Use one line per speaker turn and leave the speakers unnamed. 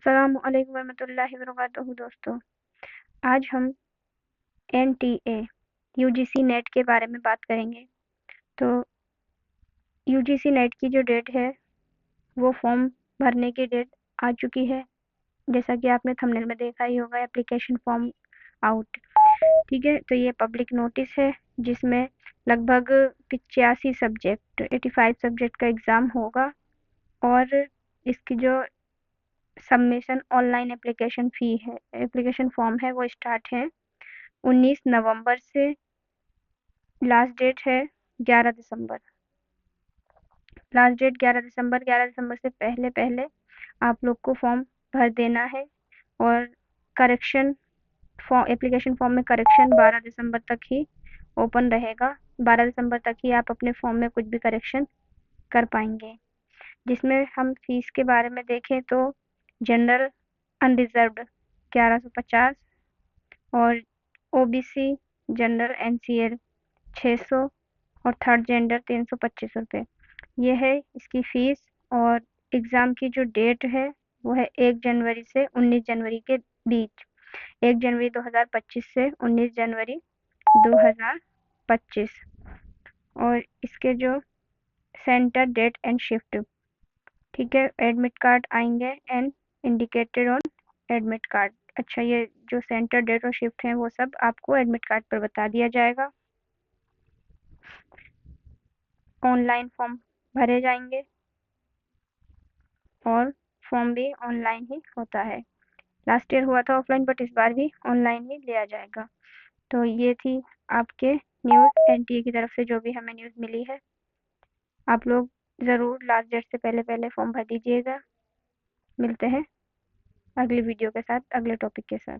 अस्सलामुअलैकुम वरहमतुल्लाहि वबरकातुहू दोस्तों। आज हम एनटीए यूजीसी नेट के बारे में बात करेंगे। तो यूजीसी नेट की जो डेट है वो फॉर्म भरने की डेट आ चुकी है। जैसा कि आपने थंबनेल में देखा ही होगा, एप्लीकेशन फॉर्म आउट। ठीक है, तो ये पब्लिक नोटिस है जिसमें लगभग 85 सब्जेक्ट 85 सब्जेक्ट का एग्ज़ाम होगा और इसकी जो सबमिशन ऑनलाइन एप्लीकेशन फॉर्म है वो स्टार्ट है 19 नवंबर से। लास्ट डेट है 11 दिसंबर। लास्ट डेट 11 दिसंबर से पहले पहले आप लोग को फॉर्म भर देना है। और करेक्शन एप्लीकेशन फॉर्म में करेक्शन 12 दिसंबर तक ही ओपन रहेगा। 12 दिसंबर तक ही आप अपने फॉर्म में कुछ भी करेक्शन कर पाएंगे। जिसमें हम फीस के बारे में देखें तो जनरल अनरिजर्व्ड 1150 और ओबीसी जनरल एनसीएल 600 और थर्ड जेंडर 325 रुपये। ये है इसकी फ़ीस। और एग्ज़ाम की जो डेट है वो है 1 जनवरी से 19 जनवरी के बीच। 1 जनवरी 2025 से 19 जनवरी 2025। और इसके जो सेंटर डेट एंड शिफ्ट, ठीक है, एडमिट कार्ड आएंगे and indicated on admit card. अच्छा, ये जो सेंटर डेट और शिफ्ट हैं वो सब आपको एडमिट कार्ड पर बता दिया जाएगा। ऑनलाइन फॉर्म भरे जाएंगे और फॉर्म भी ऑनलाइन ही होता है। लास्ट ईयर हुआ था ऑफलाइन, बट इस बार भी ऑनलाइन ही लिया जाएगा। तो ये थी आपके न्यूज़ एनटीए की तरफ से जो भी हमें न्यूज़ मिली है। आप लोग ज़रूर लास्ट डेट से पहले पहले फॉर्म भर दीजिएगा। मिलते हैं अगली वीडियो के साथ, अगले टॉपिक के साथ।